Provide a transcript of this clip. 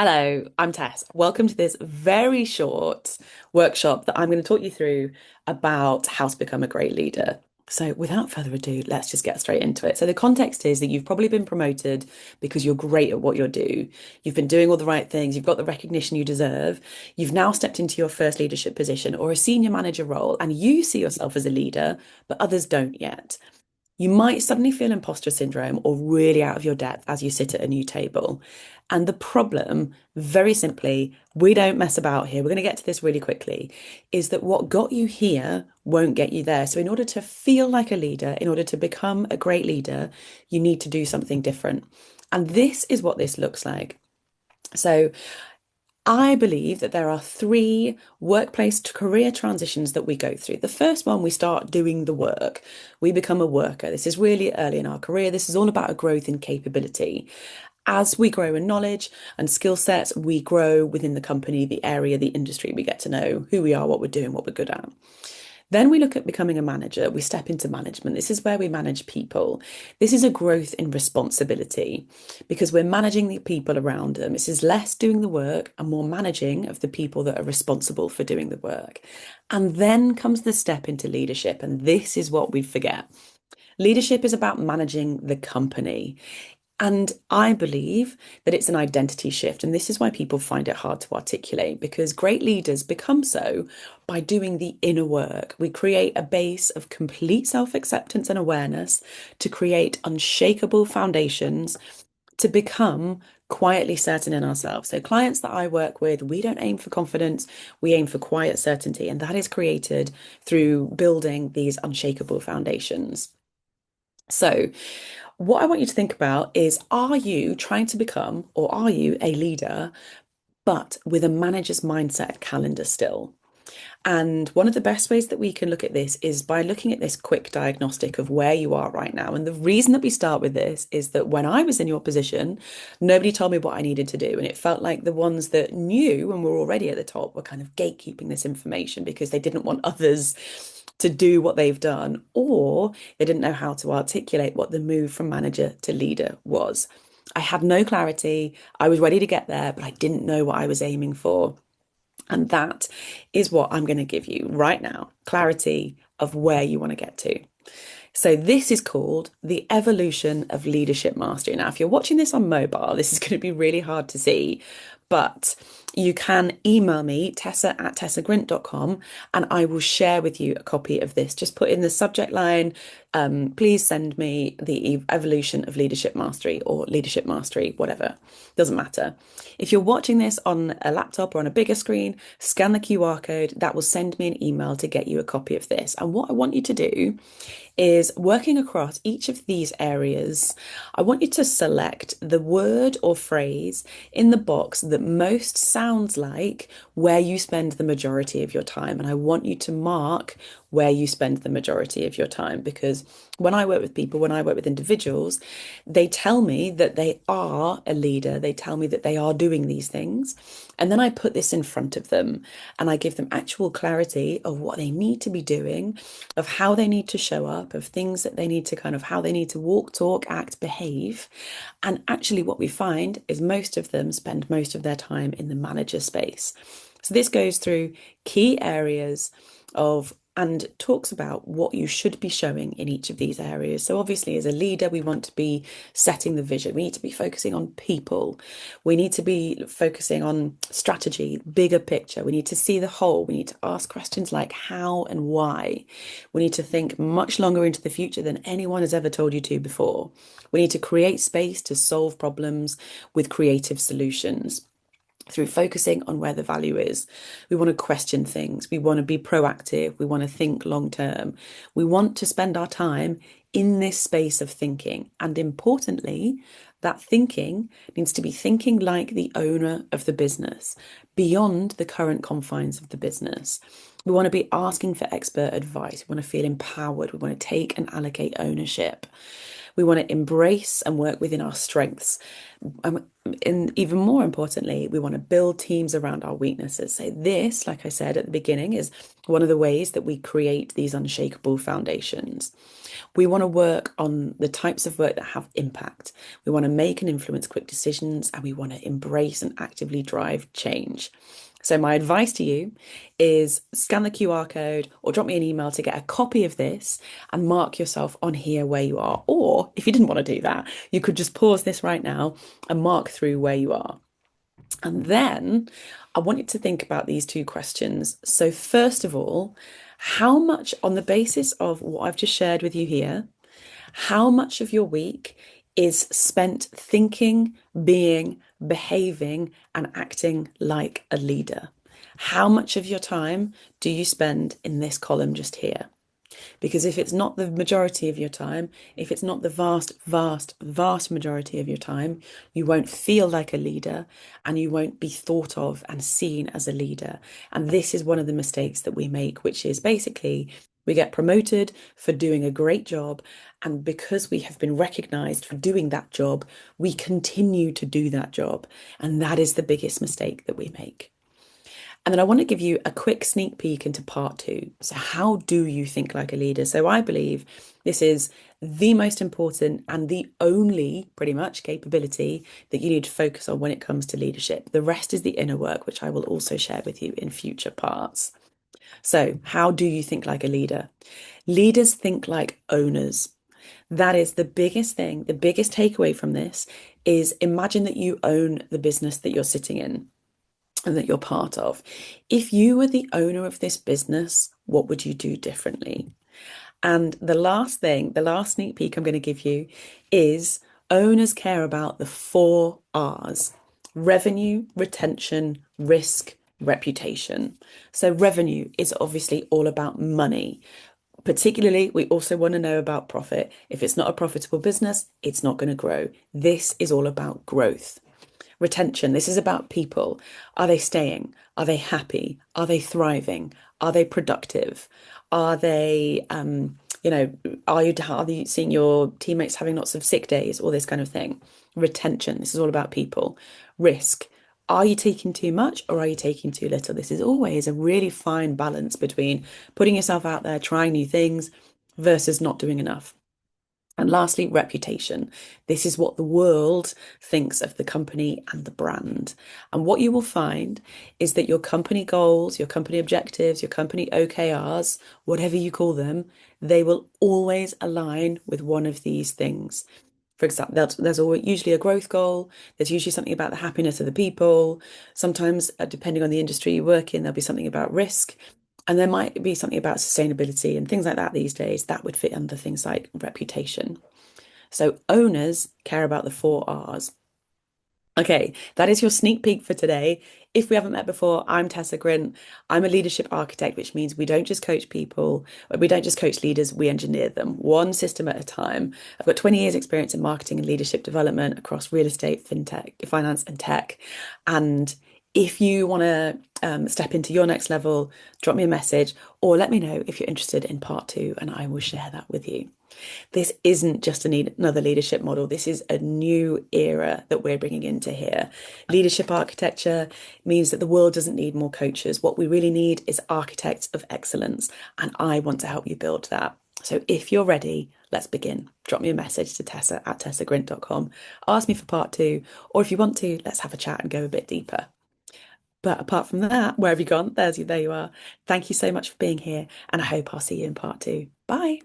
Hello, I'm Tess. Welcome to this very short workshop that I'm going to talk you through about how to become a great leader. So, without further ado, let's just get straight into it. So, the context is that you've probably been promoted because you're great at what you do. You've been doing all the right things, you've got the recognition you deserve. You've now stepped into your first leadership position or a senior manager role, and you see yourself as a leader, but others don't yet. You might suddenly feel imposter syndrome or really out of your depth as you sit at a new table. And the problem, very simply, we don't mess about here. We're going to get to this really quickly, is that what got you here won't get you there. So, in order to feel like a leader, in order to become a great leader, you need to do something different. And this is what this looks like. So, I believe that there are three workplace to career transitions that we go through. The first one, we start doing the work. We become a worker. This is really early in our career. This is all about a growth in capability. As we grow in knowledge and skill sets, we grow within the company, the area, the industry. We get to know who we are, what we're doing, what we're good at. Then we look at becoming a manager. We step into management. This is where we manage people. This is a growth in responsibility because we're managing the people around them. This is less doing the work and more managing of the people that are responsible for doing the work. And then comes the step into leadership. And this is what we forget. Leadership is about managing the company. And I believe that it's an identity shift. And this is why people find it hard to articulate because great leaders become so by doing the inner work. We create a base of complete self acceptance and awareness to create unshakable foundations to become quietly certain in ourselves. So, clients that I work with, we don't aim for confidence, we aim for quiet certainty. And that is created through building these unshakable foundations. So, what I want you to think about is are you trying to become or are you a leader, but with a manager's mindset calendar still? And one of the best ways that we can look at this is by looking at this quick diagnostic of where you are right now. And the reason that we start with this is that when I was in your position, nobody told me what I needed to do. And it felt like the ones that knew and were already at the top were kind of gatekeeping this information because they didn't want others to do what they've done, or they didn't know how to articulate what the move from manager to leader was. I had no clarity. I was ready to get there, but I didn't know what I was aiming for. And that is what I'm going to give you right now, clarity of where you want to get to. So this is called the evolution of leadership mastery. Now, if you're watching this on mobile, this is going to be really hard to see, but you can email me, tessa@tessagrint.com, and I will share with you a copy of this. Just put in the subject line, please send me the evolution of leadership mastery or leadership mastery, whatever. Doesn't matter. If you're watching this on a laptop or on a bigger screen, scan the QR code. That will send me an email to get you a copy of this. And what I want you to do is working across each of these areas, I want you to select the word or phrase in the box that most sounds like where you spend the majority of your time. And I want you to mark where you spend the majority of your time because when I work with people, when I work with individuals, they tell me that they are a leader, they tell me that they are doing these things. And then I put this in front of them and I give them actual clarity of what they need to be doing, of how they need to show up, of things that they need to kind of how they need to walk, talk, act, behave. And actually, what we find is most of them spend most of their time in the manager space. So this goes through key areas of and talks about what you should be showing in each of these areas. So obviously, as a leader, we want to be setting the vision. We need to be focusing on people. We need to be focusing on strategy, bigger picture. We need to see the whole. We need to ask questions like how and why. We need to think much longer into the future than anyone has ever told you to before. We need to create space to solve problems with creative solutions through focusing on where the value is. We want to question things. We want to be proactive. We want to think long term. We want to spend our time in this space of thinking. And importantly, that thinking needs to be thinking like the owner of the business, beyond the current confines of the business. We want to be asking for expert advice. We want to feel empowered. We want to take and allocate ownership. We want to embrace and work within our strengths. And even more importantly, we want to build teams around our weaknesses. So, this, like I said at the beginning, is one of the ways that we create these unshakable foundations. We want to work on the types of work that have impact. We want to make and influence quick decisions, and we want to embrace and actively drive change. So, my advice to you is scan the QR code or drop me an email to get a copy of this and mark yourself on here where you are. Or if you didn't want to do that, you could just pause this right now and mark through where you are. And then I want you to think about these two questions. So, first of all, how much, on the basis of what I've just shared with you here, how much of your week is spent thinking, being, behaving, and acting like a leader? How much of your time do you spend in this column just here? Because if it's not the majority of your time, if it's not the vast, vast, vast majority of your time, you won't feel like a leader and you won't be thought of and seen as a leader. And this is one of the mistakes that we make, which is basically we get promoted for doing a great job. And because we have been recognized for doing that job, we continue to do that job. And that is the biggest mistake that we make. And then I want to give you a quick sneak peek into part two. So, how do you think like a leader? So, I believe this is the most important and the only, pretty much, capability that you need to focus on when it comes to leadership. The rest is the inner work, which I will also share with you in future parts. So, how do you think like a leader? Leaders think like owners. That is the biggest thing. The biggest takeaway from this is imagine that you own the business that you're sitting in and that you're part of. If you were the owner of this business, what would you do differently? And the last thing, the last sneak peek I'm going to give you is owners care about the 4 R's: revenue, retention, risk, reputation. So, revenue is obviously all about money. Particularly, we also want to know about profit. If it's not a profitable business, it's not going to grow. This is all about growth. Retention, this is about people. Are they staying? Are they happy? Are they thriving? Are they productive? Are they, are you seeing your teammates having lots of sick days? All this kind of thing. Retention, this is all about people. Risk, are you taking too much or are you taking too little? This is always a really fine balance between putting yourself out there, trying new things versus not doing enough. And lastly, reputation. This is what the world thinks of the company and the brand. And what you will find is that your company goals, your company objectives, your company OKRs, whatever you call them, they will always align with one of these things. For example, there's always usually a growth goal. There's usually something about the happiness of the people. Sometimes, depending on the industry you work in, there'll be something about risk. And there might be something about sustainability and things like that these days that would fit under things like reputation. So owners care about the 4 R's. Okay, that is your sneak peek for today. If we haven't met before, I'm Tessa Grint. I'm a leadership architect, which means we don't just coach people, we don't just coach leaders, we engineer them one system at a time. I've got 20 years experience in marketing and leadership development across real estate, fintech, finance, and tech. And if you want to step into your next level, drop me a message or let me know if you're interested in part two, and I will share that with you. This isn't just another leadership model. This is a new era that we're bringing into here. Leadership architecture means that the world doesn't need more coaches. What we really need is architects of excellence, and I want to help you build that. So if you're ready, let's begin. Drop me a message to tessa@tessagrint.com. Ask me for part two, or if you want to, let's have a chat and go a bit deeper. But apart from that, where have you gone? There you are. Thank you so much for being here, and I hope I'll see you in part two. Bye.